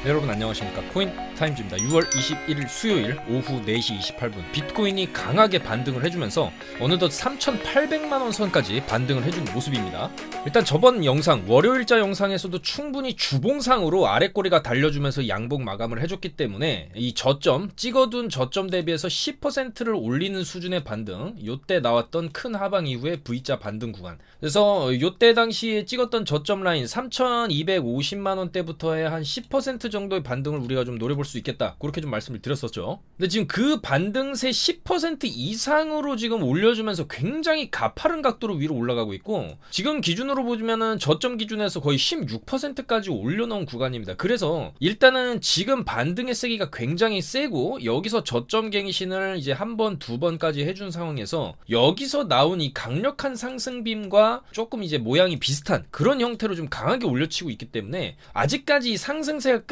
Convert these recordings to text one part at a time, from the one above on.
네, 여러분 안녕하십니까. 코인 타임즈입니다. 6월 21일 수요일 오후 4시 28분 비트코인이 강하게 반등을 해주면서 어느덧 3,800만원 선까지 반등을 해준 모습입니다. 일단 저번 영상 월요일자 영상에서도 충분히 주봉상으로 아랫꼬리가 달려주면서 양봉 마감을 해줬기 때문에 이 저점 찍어둔 저점 대비해서 10%를 올리는 수준의 반등, 요때 나왔던 큰 하방 이후에 V자 반등 구간, 그래서 요때 당시에 찍었던 저점 라인 3,250만원대부터의 한 10% 정도의 반등을 우리가 좀 노려볼 수 있겠다, 그렇게 좀 말씀을 드렸었죠. 근데 지금 그 반등세 10% 이상으로 지금 올려주면서 굉장히 가파른 각도로 위로 올라가고 있고, 지금 기준으로 보면은 저점 기준에서 거의 16%까지 올려놓은 구간입니다. 그래서 일단은 지금 반등의 세기가 굉장히 세고, 여기서 저점 갱신을 이제 한 번, 두 번까지 해준 상황에서 여기서 나온 이 강력한 상승빔과 조금 이제 모양이 비슷한 그런 형태로 좀 강하게 올려치고 있기 때문에 아직까지 이 상승세가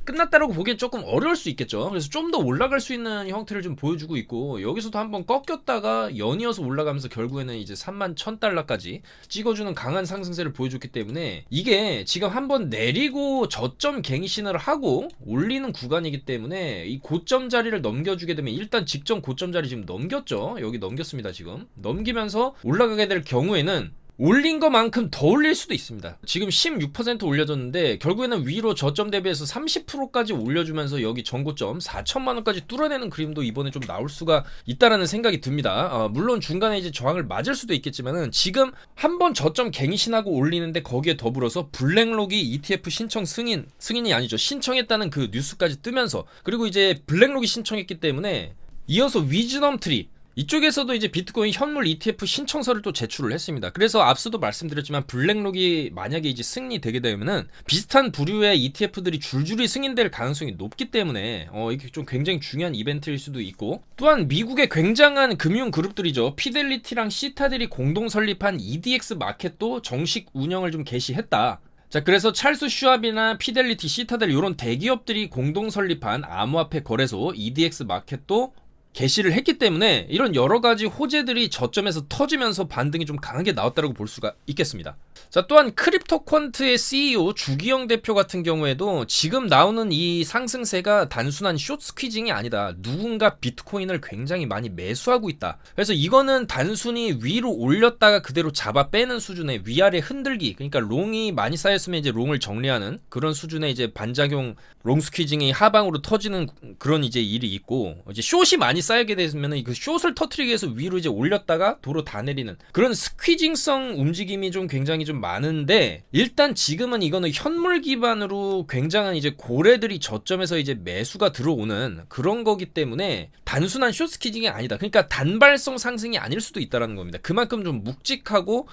끝났다라고 보기엔 조금 어려울 수 있겠죠. 그래서 좀 더 올라갈 수 있는 형태를 좀 보여주고 있고, 여기서도 한번 꺾였다가 연이어서 올라가면서 결국에는 이제 31,000달러까지 찍어주는 강한 상승세를 보여줬기 때문에 이게 지금 한번 내리고 저점 갱신을 하고 올리는 구간이기 때문에 이 고점 자리를 넘겨주게 되면, 일단 직전 고점 자리 지금 넘겼죠. 여기 넘겼습니다. 지금 넘기면서 올라가게 될 경우에는 올린 것만큼 더 올릴 수도 있습니다. 지금 16% 올려줬는데 결국에는 위로 저점 대비해서 30%까지 올려주면서 여기 전고점 4천만원까지 뚫어내는 그림도 이번에 좀 나올 수가 있다라는 생각이 듭니다. 물론 중간에 이제 저항을 맞을 수도 있겠지만은 지금 한번 저점 갱신하고 올리는데 거기에 더불어서 블랙록이 ETF 신청 승인이 아니죠, 신청했다는 그 뉴스까지 뜨면서, 그리고 이제 블랙록이 신청했기 때문에 이어서 위즈덤 트리 이쪽에서도 이제 비트코인 현물 ETF 신청서를 또 제출을 했습니다. 그래서 앞서도 말씀드렸지만 블랙록이 만약에 이제 승인되게 되면은 비슷한 부류의 ETF들이 줄줄이 승인될 가능성이 높기 때문에 이게 좀 굉장히 중요한 이벤트일 수도 있고, 또한 미국의 굉장한 금융 그룹들이죠, 피델리티랑 시타델이 공동 설립한 EDX 마켓도 정식 운영을 좀 개시했다. 자, 그래서 찰스 슈왑이나 피델리티, 시타델 이런 대기업들이 공동 설립한 암호화폐 거래소 EDX 마켓도 개시를 했기 때문에 이런 여러가지 호재들이 저점에서 터지면서 반등이 좀 강하게 나왔다고 볼 수가 있겠습니다. 자, 또한 크립토퀀트의 CEO 주기영 대표 같은 경우에도 지금 나오는 이 상승세가 단순한 숏 스퀴징이 아니다, 누군가 비트코인을 굉장히 많이 매수하고 있다, 그래서 이거는 단순히 위로 올렸다가 그대로 잡아 빼는 수준의 위아래 흔들기, 그러니까 롱이 많이 쌓였으면 이제 롱을 정리하는 그런 수준의 이제 반작용 롱 스퀴징이 하방으로 터지는 그런 이제 일이 있고, 이제 숏이 많이 쌓이게 되면 그 숏을 터트리기 위해서 위로 이제 올렸다가 도로 다 내리는 그런 스퀴징성 움직임이 좀 굉장히 좀 많은데, 일단 지금은 이거는 현물 기반으로 굉장한 이제 고래들이 저점에서 이제 매수가 들어오는 그런 거기 때문에 단순한 숏 스퀴징이 아니다, 그러니까 단발성 상승이 아닐 수도 있다라는 겁니다. 그만큼 좀 묵직하고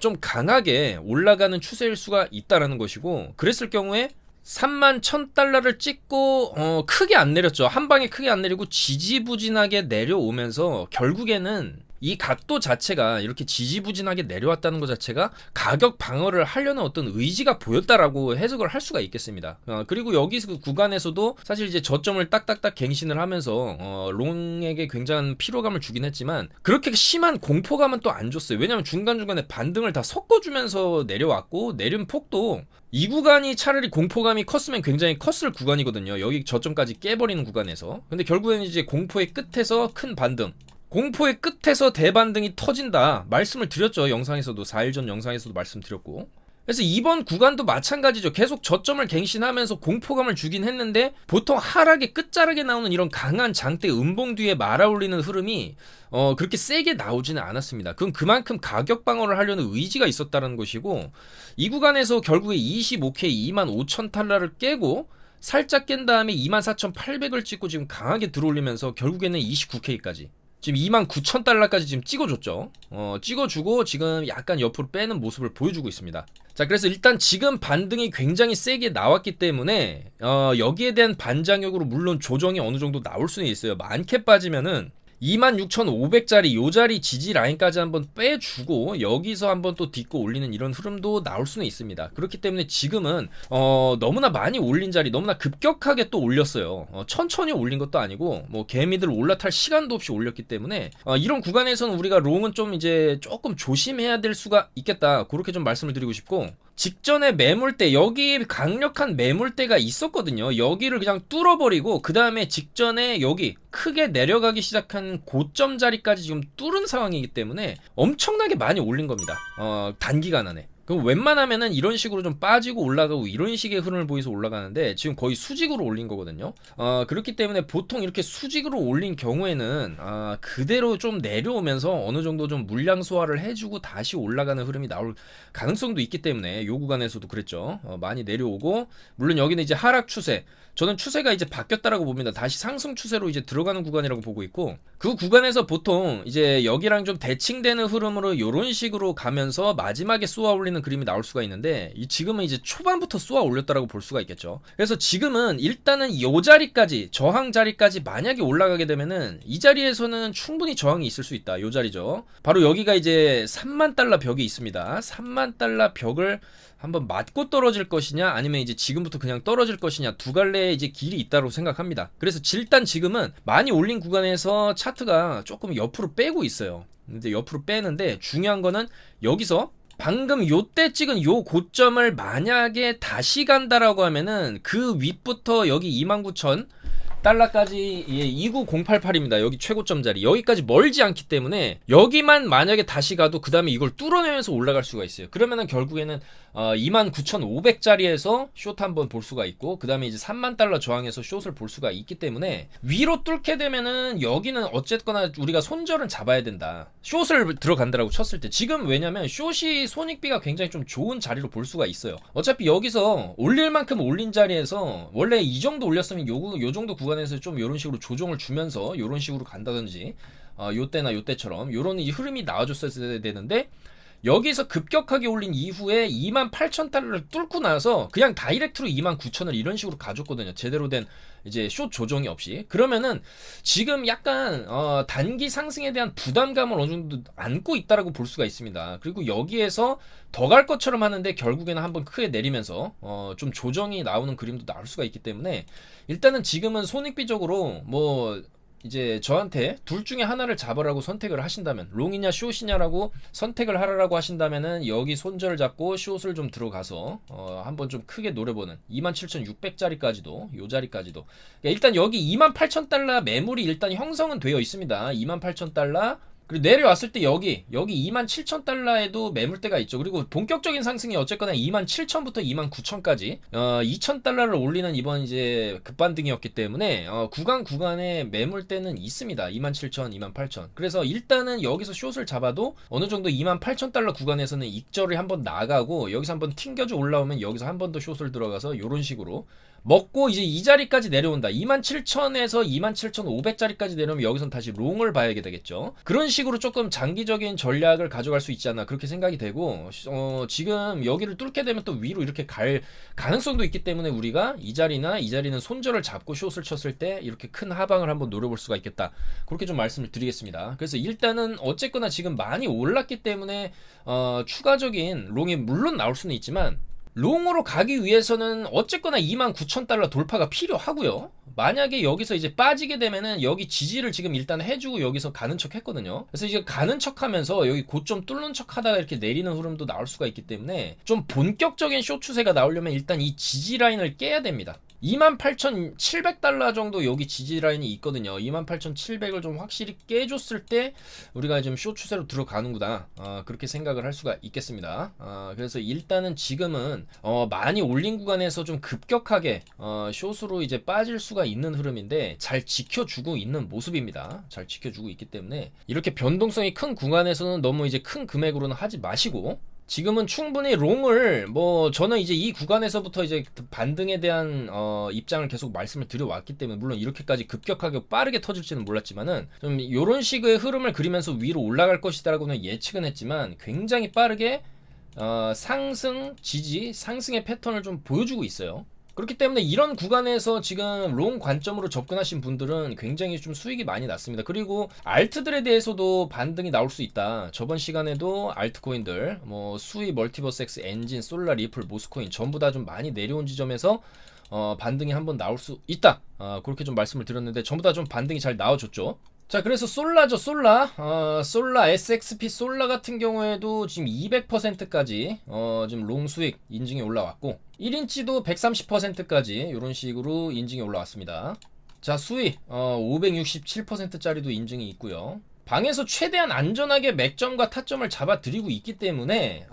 좀 강하게 올라가는 추세일 수가 있다라는 것이고, 그랬을 경우에 31,000달러를 찍고 크게 안 내렸죠. 한 방에 크게 안 내리고 지지부진하게 내려오면서 결국에는 이 각도 자체가 이렇게 지지부진하게 내려왔다는 것 자체가 가격 방어를 하려는 어떤 의지가 보였다라고 해석을 할 수가 있겠습니다. 그리고 여기 그 구간에서도 사실 이제 저점을 딱딱딱 갱신을 하면서 롱에게 굉장한 피로감을 주긴 했지만 그렇게 심한 공포감은 또 안 줬어요. 왜냐면 중간중간에 반등을 다 섞어주면서 내려왔고, 내린 폭도 이 구간이 차라리 공포감이 컸으면 굉장히 컸을 구간이거든요, 여기 저점까지 깨버리는 구간에서. 근데 결국에는 이제 공포의 끝에서 큰 반등, 공포의 끝에서 대반등이 터진다 말씀을 드렸죠. 영상에서도 4일 전 영상에서도 말씀드렸고, 그래서 이번 구간도 마찬가지죠. 계속 저점을 갱신하면서 공포감을 주긴 했는데 보통 하락의 끝자락에 나오는 이런 강한 장대 음봉 뒤에 말아올리는 흐름이 그렇게 세게 나오지는 않았습니다. 그건 그만큼 가격 방어를 하려는 의지가 있었다는 것이고, 이 구간에서 결국에 25K 25,000달러를 깨고 살짝 깬 다음에 24,800을 찍고 지금 강하게 들어올리면서 결국에는 29K까지 지금 29,000달러까지 지금 찍어줬죠. 찍어주고 지금 약간 옆으로 빼는 모습을 보여주고 있습니다. 자, 그래서 일단 지금 반등이 굉장히 세게 나왔기 때문에 여기에 대한 반작용으로 물론 조정이 어느 정도 나올 수는 있어요. 많게 빠지면은 26,500짜리 요 자리 지지 라인까지 한번 빼주고 여기서 한번 또 딛고 올리는 이런 흐름도 나올 수는 있습니다. 그렇기 때문에 지금은 너무나 많이 올린 자리, 너무나 급격하게 또 올렸어요. 천천히 올린 것도 아니고 뭐 개미들 올라탈 시간도 없이 올렸기 때문에 이런 구간에서는 우리가 롱은 좀 이제 조금 조심해야 될 수가 있겠다, 그렇게 좀 말씀을 드리고 싶고, 직전에 매물대, 여기 강력한 매물대가 있었거든요. 여기를 그냥 뚫어버리고 그 다음에 직전에 여기 크게 내려가기 시작한 고점 자리까지 지금 뚫은 상황이기 때문에 엄청나게 많이 올린 겁니다. 단기간 안에. 그럼 웬만하면은 이런 식으로 좀 빠지고 올라가고 이런 식의 흐름을 보여서 올라가는데 지금 거의 수직으로 올린 거거든요. 그렇기 때문에 보통 이렇게 수직으로 올린 경우에는 그대로 좀 내려오면서 어느 정도 좀 물량 소화를 해주고 다시 올라가는 흐름이 나올 가능성도 있기 때문에 요 구간에서도 그랬죠. 많이 내려오고, 물론 여기는 이제 하락 추세, 저는 추세가 이제 바뀌었다라고 봅니다. 다시 상승 추세로 이제 들어가는 구간이라고 보고 있고, 그 구간에서 보통 이제 여기랑 좀 대칭되는 흐름으로 이런 식으로 가면서 마지막에 쏘아 올리는 그림이 나올 수가 있는데, 지금은 이제 초반부터 쏘아 올렸다라고 볼 수가 있겠죠. 그래서 지금은 일단은 이 자리까지, 저항 자리까지 만약에 올라가게 되면은 이 자리에서는 충분히 저항이 있을 수 있다. 요 자리죠. 바로 여기가 이제 3만 달러 벽이 있습니다. 3만 달러 벽을 한번 맞고 떨어질 것이냐, 아니면 이제 지금부터 그냥 떨어질 것이냐, 두 갈래의 이제 길이 있다고 생각합니다. 그래서 일단 지금은 많이 올린 구간에서 차트가 조금 옆으로 빼고 있어요. 근데 옆으로 빼는데 중요한 거는 여기서 방금 요때 찍은 요 고점을 만약에 다시 간다라고 하면은 그 윗부터 여기 29,000 달러까지, 29088입니다. 여기 최고점 자리. 여기까지 멀지 않기 때문에 여기만 만약에 다시 가도 그 다음에 이걸 뚫어내면서 올라갈 수가 있어요. 그러면은 결국에는 29,500짜리에서 숏 한번 볼 수가 있고, 그 다음에 이제 3만 달러 저항에서 숏을 볼 수가 있기 때문에 위로 뚫게 되면은 여기는 어쨌거나 우리가 손절은 잡아야 된다. 숏을 들어간다라고 쳤을 때. 지금 왜냐면 숏이 손익비가 굉장히 좀 좋은 자리로 볼 수가 있어요. 어차피 여기서 올릴 만큼 올린 자리에서 원래 이 정도 올렸으면 요 정도 구간에서 좀 이런 식으로 조정을 주면서 이런 식으로 간다든지, 요때나 요때처럼 요런 이제 흐름이 나와줬어야 되는데, 여기서 급격하게 올린 이후에 28,000달러를 뚫고 나서 그냥 다이렉트로 29,000을 이런 식으로 가줬거든요. 제대로 된 이제 숏 조정이 없이. 그러면은 지금 약간 단기 상승에 대한 부담감을 어느 정도 안고 있다라고 볼 수가 있습니다. 그리고 여기에서 더 갈 것처럼 하는데 결국에는 한번 크게 내리면서 좀 조정이 나오는 그림도 나올 수가 있기 때문에, 일단은 지금은 손익비적으로 뭐 이제 저한테 둘 중에 하나를 잡으라고 선택을 하신다면, 롱이냐 숏이냐라고 선택을 하라고 하신다면은 여기 손절 잡고 숏을 좀 들어가서 한번 좀 크게 노려보는 27,600짜리까지도, 요 자리까지도. 그러니까 일단 여기 28,000달러 매물이 일단 형성은 되어 있습니다. 28,000달러. 그리고 내려왔을 때 여기 27,000달러에도 매물대가 있죠. 그리고 본격적인 상승이 어쨌거나 27,000부터 29,000까지 2,000달러를 올리는 이번 이제 급반등이었기 때문에 구간에 매물대는 있습니다. 27,000, 28,000. 그래서 일단은 여기서 숏을 잡아도 어느 정도 28,000달러 구간에서는 익절이 한번 나가고, 여기서 한번 튕겨져 올라오면 여기서 한 번 더 숏을 들어가서 이런 식으로 먹고 이제 이 자리까지 내려온다. 27,000에서 27,500짜리까지 내려오면 여기선 다시 롱을 봐야 되겠죠. 그런 식으로 조금 장기적인 전략을 가져갈 수 있지 않나, 그렇게 생각이 되고, 지금 여기를 뚫게 되면 또 위로 이렇게 갈 가능성도 있기 때문에 우리가 이 자리는 손절을 잡고 숏을 쳤을 때 이렇게 큰 하방을 한번 노려볼 수가 있겠다. 그렇게 좀 말씀을 드리겠습니다. 그래서 일단은 어쨌거나 지금 많이 올랐기 때문에 추가적인 롱이 물론 나올 수는 있지만, 롱으로 가기 위해서는 어쨌거나 29,000달러 돌파가 필요하고요. 만약에 여기서 이제 빠지게 되면은 여기 지지를 지금 일단 해주고 여기서 가는 척 했거든요. 그래서 이제 가는 척 하면서 여기 고점 뚫는 척 하다가 이렇게 내리는 흐름도 나올 수가 있기 때문에, 좀 본격적인 숏 추세가 나오려면 일단 이 지지 라인을 깨야 됩니다. 28,700달러 정도 여기 지지 라인이 있거든요. 28,700을 좀 확실히 깨줬을 때 우리가 좀 숏 추세로 들어가는구나, 그렇게 생각을 할 수가 있겠습니다. 그래서 일단은 지금은 많이 올린 구간에서 좀 급격하게 숏으로 이제 빠질 수가 있는 흐름인데 잘 지켜주고 있는 모습입니다. 잘 지켜주고 있기 때문에 이렇게 변동성이 큰 구간에서는 너무 이제 큰 금액으로는 하지 마시고, 지금은 충분히 롱을, 저는 이제 이 구간에서부터 이제 반등에 대한 입장을 계속 말씀을 드려왔기 때문에, 물론 이렇게까지 급격하게 빠르게 터질지는 몰랐지만은 좀 이런 식의 흐름을 그리면서 위로 올라갈 것이다라고는 예측은 했지만, 굉장히 빠르게 상승 지지, 상승의 패턴을 좀 보여주고 있어요. 그렇기 때문에 이런 구간에서 지금 롱 관점으로 접근하신 분들은 굉장히 좀 수익이 많이 났습니다. 그리고 알트들에 대해서도 반등이 나올 수 있다. 저번 시간에도 알트코인들 수이, 멀티버스 X, 엔진, 솔라, 리플, 모스코인 전부 다 좀 많이 내려온 지점에서 반등이 한번 나올 수 있다. 그렇게 좀 말씀을 드렸는데 전부 다 좀 반등이 잘 나와줬죠. 자, 그래서 솔라죠, 솔라. 솔라, SXP 솔라 같은 경우에도 지금 200%까지, 지금 롱 수익 인증이 올라왔고, 1인치도 130%까지, 이런 식으로 인증이 올라왔습니다. 자, 수익, 567%짜리도 인증이 있고요. 방에서 최대한 안전하게 맥점과 타점을 잡아드리고 있기 때문에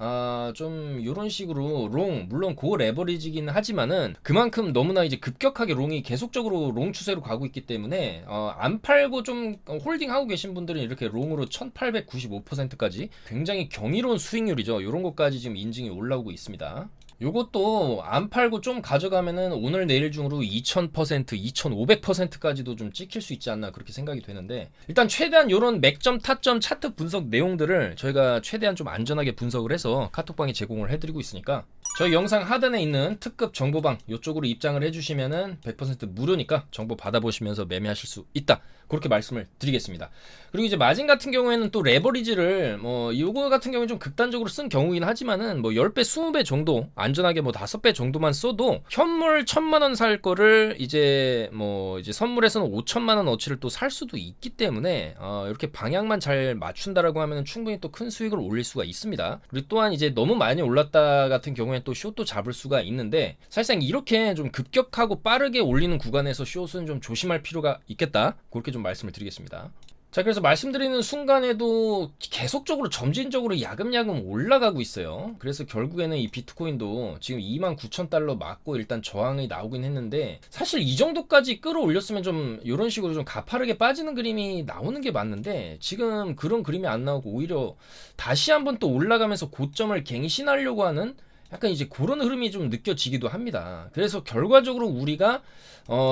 좀 이런 식으로 롱, 물론 고 레버리지긴 하지만은 그만큼 너무나 이제 급격하게 롱이 계속적으로 롱 추세로 가고 있기 때문에 안 팔고 좀 홀딩하고 계신 분들은 이렇게 롱으로 1895%까지 굉장히 경이로운 수익률이죠. 이런 것까지 지금 인증이 올라오고 있습니다. 요것도 안 팔고 좀 가져가면은 오늘 내일 중으로 2000%, 2500%까지도 좀 찍힐 수 있지 않나 그렇게 생각이 되는데, 일단 최대한 요런 맥점, 타점, 차트 분석 내용들을 저희가 최대한 좀 안전하게 분석을 해서 카톡방에 제공을 해드리고 있으니까 저희 영상 하단에 있는 특급 정보방 요쪽으로 입장을 해주시면은 100% 무료니까 정보 받아보시면서 매매하실 수 있다, 그렇게 말씀을 드리겠습니다. 그리고 이제 마진 같은 경우에는 또 레버리지를 요거 같은 경우는 좀 극단적으로 쓴 경우긴 하지만은 10배, 20배 정도 안전하게 5배 정도만 써도 현물 1000만원 살 거를 이제 선물에서는 5천만원 어치를 또 살 수도 있기 때문에 이렇게 방향만 잘 맞춘다라고 하면 충분히 또 큰 수익을 올릴 수가 있습니다. 그리고 또한 이제 너무 많이 올랐다 같은 경우에 또 숏도 잡을 수가 있는데, 사실상 이렇게 좀 급격하고 빠르게 올리는 구간에서 숏은 좀 조심할 필요가 있겠다, 그렇게 좀 말씀을 드리겠습니다. 자, 그래서 말씀드리는 순간에도 계속적으로 점진적으로 야금야금 올라가고 있어요. 그래서 결국에는 이 비트코인도 지금 29,000달러 맞고 일단 저항이 나오긴 했는데, 사실 이 정도까지 끌어올렸으면 좀 이런 식으로 좀 가파르게 빠지는 그림이 나오는 게 맞는데, 지금 그런 그림이 안 나오고 오히려 다시 한번 또 올라가면서 고점을 갱신하려고 하는 약간 이제 그런 흐름이 좀 느껴지기도 합니다. 그래서 결과적으로 우리가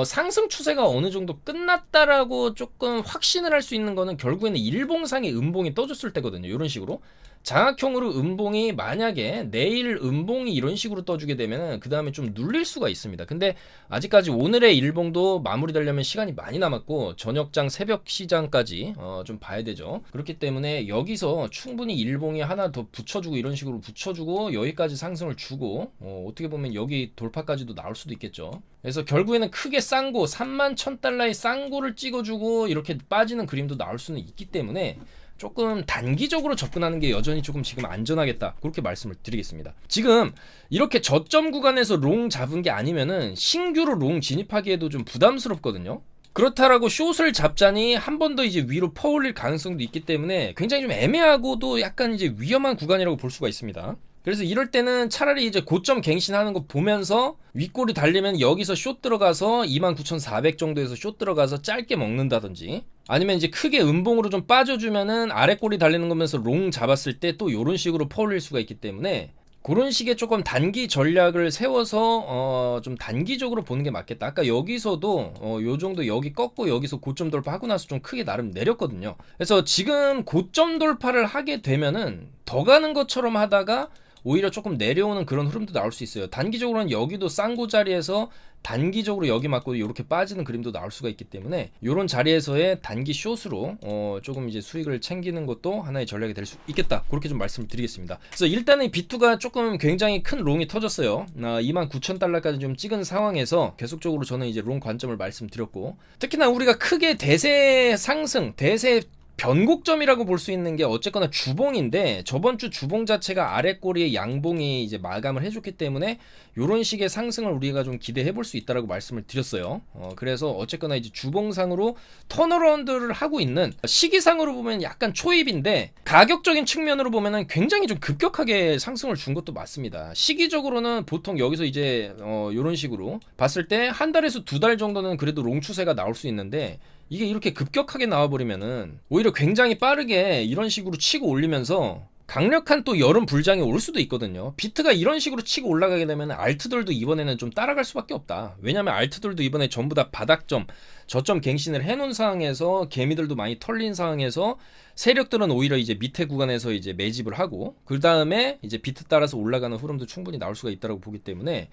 상승 추세가 어느 정도 끝났다라고 조금 확신을 할 수 있는 거는 결국에는 일봉상의 음봉이 떠줬을 때거든요. 이런 식으로 장악형으로 음봉이 만약에 내일 음봉이 이런 식으로 떠주게 되면 그 다음에 좀 눌릴 수가 있습니다. 근데 아직까지 오늘의 일봉도 마무리되려면 시간이 많이 남았고 저녁장 새벽 시장까지 좀 봐야 되죠. 그렇기 때문에 여기서 충분히 일봉이 하나 더 붙여주고 이런 식으로 붙여주고 여기까지 상승을 주고 어떻게 보면 여기 돌파까지도 나올 수도 있겠죠. 그래서 결국에는 크게 싼고 31,000달러의 싼고를 찍어주고 이렇게 빠지는 그림도 나올 수는 있기 때문에 조금 단기적으로 접근하는 게 여전히 조금 지금 안전하겠다, 그렇게 말씀을 드리겠습니다. 지금 이렇게 저점 구간에서 롱 잡은 게 아니면은 신규로 롱 진입하기에도 좀 부담스럽거든요. 그렇다라고 숏을 잡자니 한 번 더 이제 위로 퍼올릴 가능성도 있기 때문에 굉장히 좀 애매하고도 약간 이제 위험한 구간이라고 볼 수가 있습니다. 그래서 이럴 때는 차라리 이제 고점 갱신하는 거 보면서 윗골이 달리면 여기서 숏 들어가서 29,400 정도에서 숏 들어가서 짧게 먹는다든지, 아니면 이제 크게 음봉으로 좀 빠져주면은 아랫골이 달리는 거면서 롱 잡았을 때 또 이런 식으로 퍼올릴 수가 있기 때문에 그런 식의 조금 단기 전략을 세워서 좀 단기적으로 보는 게 맞겠다. 아까 여기서도 요 정도 여기 꺾고 여기서 고점 돌파하고 나서 좀 크게 나름 내렸거든요. 그래서 지금 고점 돌파를 하게 되면은 더 가는 것처럼 하다가 오히려 조금 내려오는 그런 흐름도 나올 수 있어요. 단기적으로는 여기도 싼고 자리에서 단기적으로 여기 맞고 이렇게 빠지는 그림도 나올 수가 있기 때문에 이런 자리에서의 단기 숏으로 조금 이제 수익을 챙기는 것도 하나의 전략이 될 수 있겠다, 그렇게 좀 말씀을 드리겠습니다. 그래서 일단은 비투가 조금 굉장히 큰 롱이 터졌어요. 29,000달러까지 좀 찍은 상황에서 계속적으로 저는 이제 롱 관점을 말씀드렸고, 특히나 우리가 크게 대세 상승, 대세 변곡점이라고 볼 수 있는 게 어쨌거나 주봉인데, 저번 주 주봉 자체가 아랫꼬리에 양봉이 이제 마감을 해줬기 때문에 이런 식의 상승을 우리가 좀 기대해 볼 수 있다라고 말씀을 드렸어요. 그래서 어쨌거나 이제 주봉상으로 턴어라운드를 하고 있는, 시기상으로 보면 약간 초입인데 가격적인 측면으로 보면은 굉장히 좀 급격하게 상승을 준 것도 맞습니다. 시기적으로는 보통 여기서 이제 이런 식으로 봤을 때 한 달에서 두 달 정도는 그래도 롱 추세가 나올 수 있는데, 이게 이렇게 급격하게 나와버리면은 오히려 굉장히 빠르게 이런 식으로 치고 올리면서 강력한 또 여름 불장이 올 수도 있거든요. 비트가 이런 식으로 치고 올라가게 되면 알트들도 이번에는 좀 따라갈 수밖에 없다. 왜냐면 알트들도 이번에 전부 다 바닥점, 저점 갱신을 해놓은 상황에서 개미들도 많이 털린 상황에서 세력들은 오히려 이제 밑에 구간에서 이제 매집을 하고 그 다음에 이제 비트 따라서 올라가는 흐름도 충분히 나올 수가 있다고 보기 때문에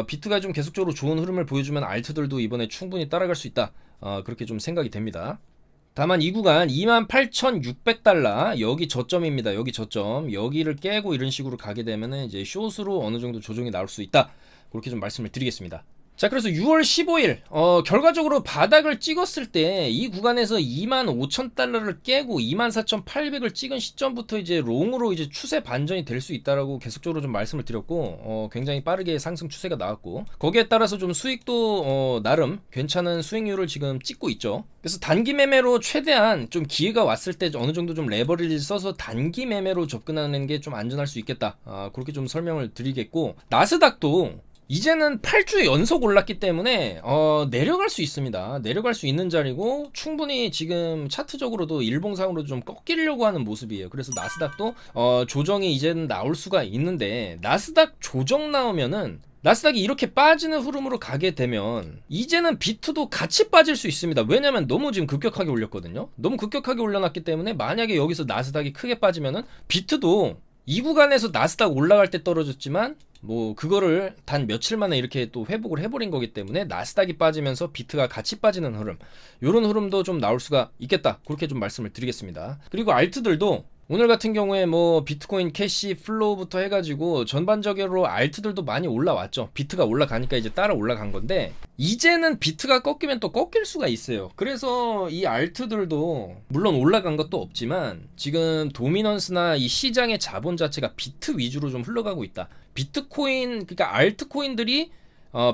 비트가 좀 계속적으로 좋은 흐름을 보여주면 알트들도 이번에 충분히 따라갈 수 있다, 그렇게 좀 생각이 됩니다. 다만 이 구간 28,600달러 여기 저점입니다. 여기 저점, 여기를 깨고 이런 식으로 가게 되면은 이제 숏으로 어느 정도 조정이 나올 수 있다, 그렇게 좀 말씀을 드리겠습니다. 자, 그래서 6월 15일, 결과적으로 바닥을 찍었을 때 이 구간에서 25,000달러를 깨고 24,800을 찍은 시점부터 이제 롱으로 이제 추세 반전이 될 수 있다라고 계속적으로 좀 말씀을 드렸고, 굉장히 빠르게 상승 추세가 나왔고, 거기에 따라서 좀 수익도, 나름 괜찮은 수익률을 지금 찍고 있죠. 그래서 단기 매매로 최대한 좀 기회가 왔을 때 어느 정도 좀 레버리지를 써서 단기 매매로 접근하는 게 좀 안전할 수 있겠다. 그렇게 좀 설명을 드리겠고, 나스닥도 이제는 8주 연속 올랐기 때문에 내려갈 수 있습니다. 내려갈 수 있는 자리고 충분히 지금 차트적으로도 일봉상으로도 좀 꺾이려고 하는 모습이에요. 그래서 나스닥도 조정이 이제는 나올 수가 있는데, 나스닥 조정 나오면은 나스닥이 이렇게 빠지는 흐름으로 가게 되면 이제는 비트도 같이 빠질 수 있습니다. 왜냐면 너무 지금 급격하게 올렸거든요. 너무 급격하게 올려놨기 때문에 만약에 여기서 나스닥이 크게 빠지면은 비트도 이 구간에서 나스닥 올라갈 때 떨어졌지만 뭐 그거를 단 며칠 만에 이렇게 또 회복을 해버린 거기 때문에 나스닥이 빠지면서 비트가 같이 빠지는 흐름, 요런 흐름도 좀 나올 수가 있겠다, 그렇게 좀 말씀을 드리겠습니다. 그리고 알트들도 오늘 같은 경우에 뭐 비트코인 캐시 플로우부터 해가지고 전반적으로 알트들도 많이 올라왔죠. 비트가 올라가니까 이제 따라 올라간 건데, 이제는 비트가 꺾이면 또 꺾일 수가 있어요. 그래서 이 알트들도 물론 올라간 것도 없지만 지금 도미넌스나 이 시장의 자본 자체가 비트 위주로 좀 흘러가고 있다. 비트코인, 그러니까 알트코인들이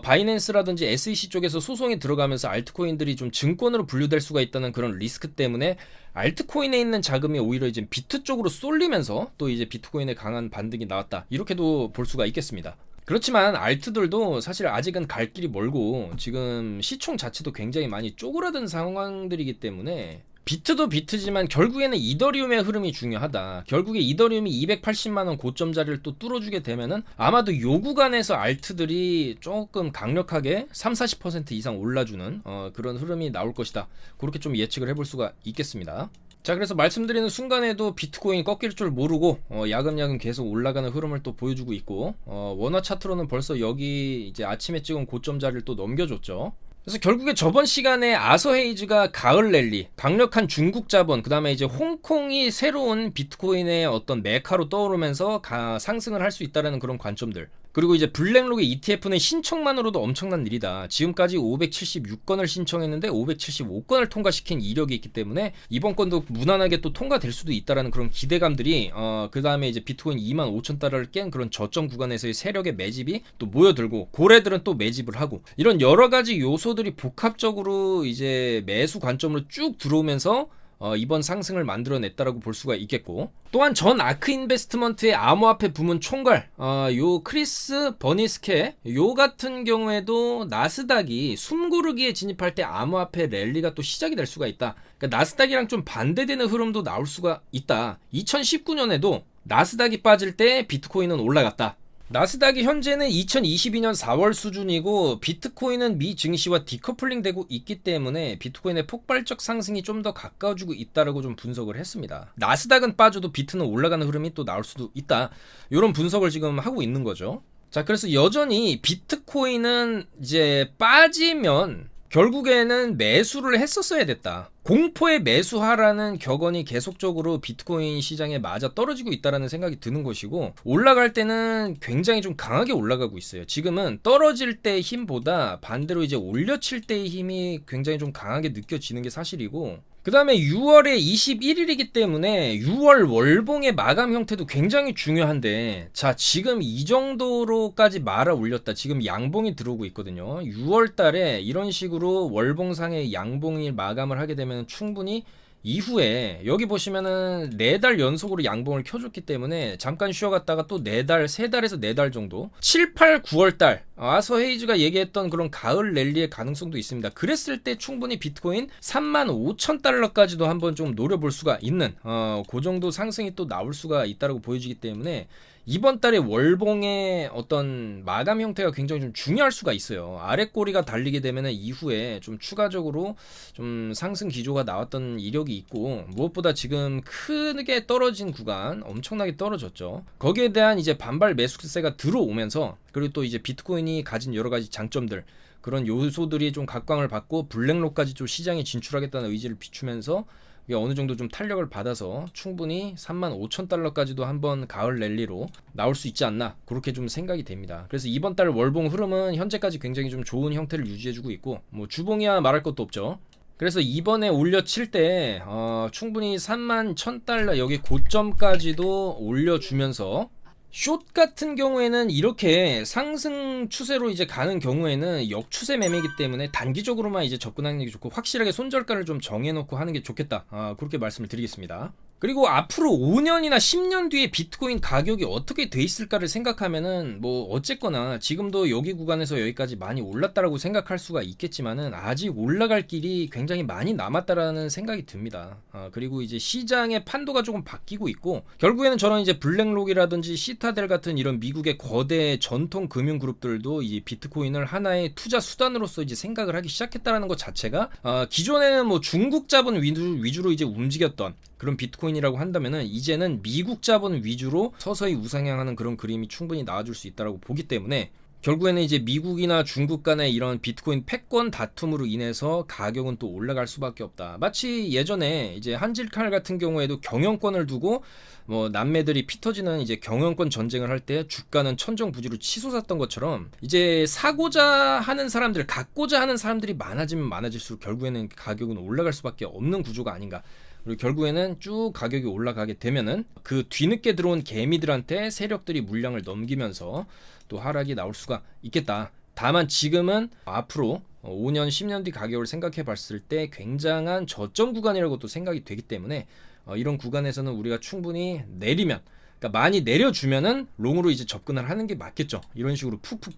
바이낸스라든지 SEC 쪽에서 소송이 들어가면서 알트코인들이 좀 증권으로 분류될 수가 있다는 그런 리스크 때문에 알트코인에 있는 자금이 오히려 이제 비트 쪽으로 쏠리면서 또 이제 비트코인의 강한 반등이 나왔다, 이렇게도 볼 수가 있겠습니다. 그렇지만 알트들도 사실 아직은 갈 길이 멀고 지금 시총 자체도 굉장히 많이 쪼그라든 상황들이기 때문에 비트도 비트지만 결국에는 이더리움의 흐름이 중요하다. 결국에 이더리움이 280만원 고점 자리를 또 뚫어주게 되면은 아마도 요 구간에서 알트들이 조금 강력하게 30-40% 이상 올라주는 그런 흐름이 나올 것이다. 그렇게 좀 예측을 해볼 수가 있겠습니다. 자, 그래서 말씀드리는 순간에도 비트코인이 꺾일 줄 모르고 야금야금 계속 올라가는 흐름을 또 보여주고 있고, 원화 차트로는 벌써 여기 이제 아침에 찍은 고점 자리를 또 넘겨줬죠. 그래서 결국에 저번 시간에 아서헤이즈가 가을 랠리, 강력한 중국 자본, 그 다음에 이제 홍콩이 새로운 비트코인의 어떤 메카로 떠오르면서 상승을 할 수 있다는 그런 관점들, 그리고 이제 블랙록의 ETF는 신청만으로도 엄청난 일이다. 지금까지 576건을 신청했는데 575건을 통과시킨 이력이 있기 때문에 이번 건도 무난하게 또 통과될 수도 있다라는 그런 기대감들이, 그 다음에 이제 비트코인 25,000달러를 깬 그런 저점 구간에서의 세력의 매집이 또 모여들고, 고래들은 또 매집을 하고, 이런 여러 가지 요소들이 복합적으로 이제 매수 관점으로 쭉 들어오면서 이번 상승을 만들어냈다라고 볼 수가 있겠고, 또한 전 아크 인베스트먼트의 암호화폐 부문 총괄 요 크리스 버니스케, 요 같은 경우에도 나스닥이 숨고르기에 진입할 때 암호화폐 랠리가 또 시작이 될 수가 있다. 그러니까 나스닥이랑 좀 반대되는 흐름도 나올 수가 있다. 2019년에도 나스닥이 빠질 때 비트코인은 올라갔다. 나스닥이 현재는 2022년 4월 수준이고 비트코인은 미 증시와 디커플링 되고 있기 때문에 비트코인의 폭발적 상승이 좀 더 가까워지고 있다라고 좀 분석을 했습니다. 나스닥은 빠져도 비트는 올라가는 흐름이 또 나올 수도 있다, 이런 분석을 지금 하고 있는 거죠. 자, 그래서 여전히 비트코인은 이제 빠지면 결국에는 매수를 했었어야 됐다. 공포의 매수하라는 격언이 계속적으로 비트코인 시장에 맞아 떨어지고 있다는 생각이 드는 것이고, 올라갈 때는 굉장히 좀 강하게 올라가고 있어요. 지금은 떨어질 때의 힘보다 반대로 이제 올려칠 때의 힘이 굉장히 좀 강하게 느껴지는 게 사실이고, 그 다음에 6월에 21일이기 때문에 6월 월봉의 마감 형태도 굉장히 중요한데, 자, 지금 이 정도로까지 말아 올렸다. 지금 양봉이 들어오고 있거든요. 6월 달에 이런 식으로 월봉상의 양봉이 마감을 하게 되면 충분히 이후에 여기 보시면은 4달 연속으로 양봉을 켜줬기 때문에 잠깐 쉬어갔다가 또 4달, 3달에서 4달 정도, 7, 8, 9월달 아서헤이즈가 얘기했던 그런 가을 랠리의 가능성도 있습니다. 그랬을 때 충분히 비트코인 35,000달러까지도 한번 좀 노려볼 수가 있는 그 정도 상승이 또 나올 수가 있다고 보여지기 때문에 이번 달에 월봉의 어떤 마감 형태가 굉장히 좀 중요할 수가 있어요. 아래 꼬리가 달리게 되면 이후에 좀 추가적으로 좀 상승 기조가 나왔던 이력이 있고, 무엇보다 지금 크게 떨어진 구간, 엄청나게 떨어졌죠. 거기에 대한 이제 반발 매수세가 들어오면서, 그리고 또 이제 비트코인이 가진 여러 가지 장점들, 그런 요소들이 좀 각광을 받고 블랙록까지 좀 시장에 진출하겠다는 의지를 비추면서 이게 어느 정도 좀 탄력을 받아서 충분히 35,000달러까지도 한번 가을 랠리로 나올 수 있지 않나 그렇게 좀 생각이 됩니다. 그래서 이번 달 월봉 흐름은 현재까지 굉장히 좀 좋은 형태를 유지해주고 있고 뭐 주봉이야 말할 것도 없죠. 그래서 이번에 올려칠 때 충분히 31,000달러 여기 고점까지도 올려주면서 숏 같은 경우에는 이렇게 상승 추세로 이제 가는 경우에는 역추세 매매이기 때문에 단기적으로만 이제 접근하는 게 좋고 확실하게 손절가를 좀 정해놓고 하는 게 좋겠다. 그렇게 말씀을 드리겠습니다. 그리고 앞으로 5년이나 10년 뒤에 비트코인 가격이 어떻게 돼 있을까를 생각하면은 뭐 어쨌거나 지금도 여기 구간에서 여기까지 많이 올랐다라고 생각할 수가 있겠지만은 아직 올라갈 길이 굉장히 많이 남았다라는 생각이 듭니다. 그리고 이제 시장의 판도가 조금 바뀌고 있고 결국에는 저는 이제 블랙록이라든지 시타델 같은 이런 미국의 거대 전통 금융 그룹들도 이 비트코인을 하나의 투자 수단으로서 이제 생각을 하기 시작했다라는 것 자체가 기존에는 뭐 중국 자본 위주로 이제 움직였던 그런 비트코인이라고 한다면은 이제는 미국 자본 위주로 서서히 우상향하는 그런 그림이 충분히 나와줄 수 있다라고 보기 때문에 결국에는 이제 미국이나 중국 간의 이런 비트코인 패권 다툼으로 인해서 가격은 또 올라갈 수밖에 없다. 마치 예전에 이제 한질칼 같은 경우에도 경영권을 두고 뭐 남매들이 피 터지는 이제 경영권 전쟁을 할 때 주가는 천정부지로 치솟았던 것처럼 이제 사고자 하는 사람들, 갖고자 하는 사람들이 많아지면 많아질수록 결국에는 가격은 올라갈 수밖에 없는 구조가 아닌가. 그리고 결국에는 쭉 가격이 올라가게 되면은 그 뒤늦게 들어온 개미들한테 세력들이 물량을 넘기면서 또 하락이 나올 수가 있겠다. 다만 지금은 앞으로 5년, 10년 뒤 가격을 생각해 봤을 때 굉장한 저점 구간이라고 또 생각이 되기 때문에 이런 구간에서는 우리가 충분히 내리면, 그러니까 많이 내려주면은 롱으로 이제 접근을 하는 게 맞겠죠. 이런 식으로 푹푹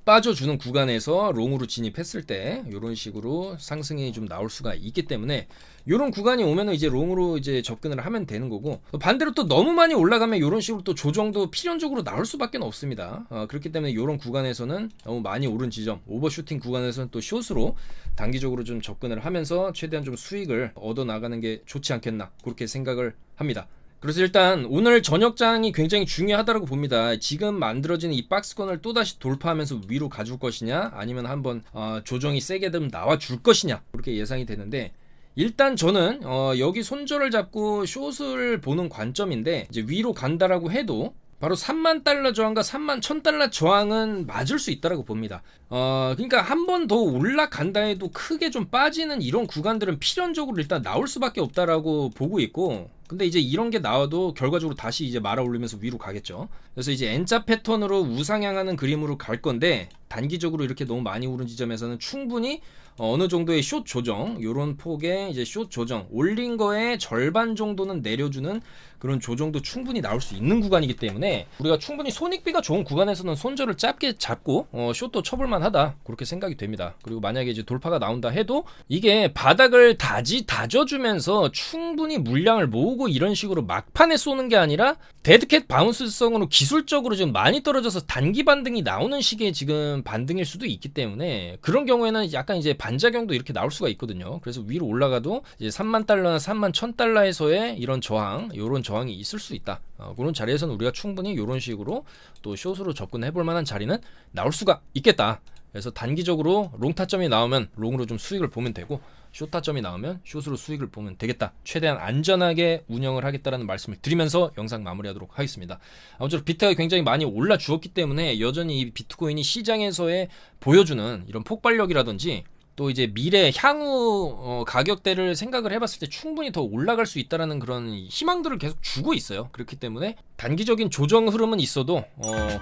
빠져주는 구간에서 롱으로 진입했을 때 이런 식으로 상승이 좀 나올 수가 있기 때문에 이런 구간이 오면은 이제 롱으로 이제 접근을 하면 되는 거고, 반대로 또 너무 많이 올라가면 이런 식으로 또 조정도 필연적으로 나올 수밖에 없습니다. 그렇기 때문에 이런 구간에서는 너무 많이 오른 지점, 오버슈팅 구간에서는 또 숏으로 단기적으로 좀 접근을 하면서 최대한 좀 수익을 얻어 나가는 게 좋지 않겠나 그렇게 생각을 합니다. 그래서 일단 오늘 저녁장이 굉장히 중요하다고 봅니다. 지금 만들어지는 이 박스권을 또다시 돌파하면서 위로 가줄 것이냐, 아니면 한번 조정이 세게 되면 나와줄 것이냐 그렇게 예상이 되는데, 일단 저는 여기 손절을 잡고 숏을 보는 관점인데, 이제 위로 간다라고 해도 바로 3만 달러 저항과 3만 1000달러 저항은 맞을 수 있다라고 봅니다. 그러니까 한 번 더 올라간다 해도 크게 좀 빠지는 이런 구간들은 필연적으로 일단 나올 수밖에 없다라고 보고 있고, 근데 이제 이런 게 나와도 결과적으로 다시 이제 말아 올리면서 위로 가겠죠. 그래서 이제 N자 패턴으로 우상향하는 그림으로 갈 건데, 단기적으로 이렇게 너무 많이 오른 지점에서는 충분히 어느 정도의 숏 조정, 요런 폭의 이제 숏 조정, 올린 거에 절반 정도는 내려주는 그런 조정도 충분히 나올 수 있는 구간이기 때문에 우리가 충분히 손익비가 좋은 구간에서는 손절을 짧게 잡고 숏도 쳐볼만 하다 그렇게 생각이 됩니다. 그리고 만약에 이제 돌파가 나온다 해도 이게 바닥을 다져주면서 충분히 물량을 모으고 이런 식으로 막판에 쏘는 게 아니라 데드캣 바운스성으로 기술적으로 좀 많이 떨어져서 단기 반등이 나오는 식의 지금 반등일 수도 있기 때문에, 그런 경우에는 약간 이제 반작용도 이렇게 나올 수가 있거든요. 그래서 위로 올라가도 이제 3만 달러나 3만 1000달러에서의 이런 저항, 요런 저항이 있을 수 있다. 그런 자리에서는 우리가 충분히 이런 식으로 또 숏으로 접근해 볼 만한 자리는 나올 수가 있겠다. 그래서 단기적으로 롱 타점이 나오면 롱으로 좀 수익을 보면 되고, 숏 타점이 나오면 숏으로 수익을 보면 되겠다. 최대한 안전하게 운영을 하겠다라는 말씀을 드리면서 영상 마무리하도록 하겠습니다. 아무쪼록 비트가 굉장히 많이 올라 주었기 때문에 여전히 이 비트코인이 시장에서의 보여주는 이런 폭발력이라든지 또 이제 미래 향후 가격대를 생각을 해봤을 때 충분히 더 올라갈 수 있다라는 그런 희망들을 계속 주고 있어요. 그렇기 때문에 단기적인 조정 흐름은 있어도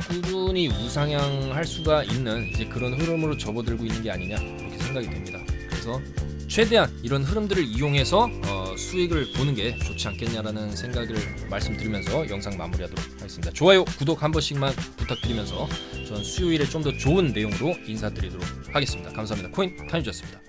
꾸준히 우상향할 수가 있는 이제 그런 흐름으로 접어들고 있는 게 아니냐 그렇게 생각이 됩니다. 그래서 최대한 이런 흐름들을 이용해서 수익을 보는 게 좋지 않겠냐라는 생각을 말씀드리면서 영상 마무리하도록 하겠습니다. 좋아요, 구독 한 번씩만 부탁드리면서 전 수요일에 좀 더 좋은 내용으로 인사드리도록 하겠습니다. 감사합니다. 코인 타임즈였습니다.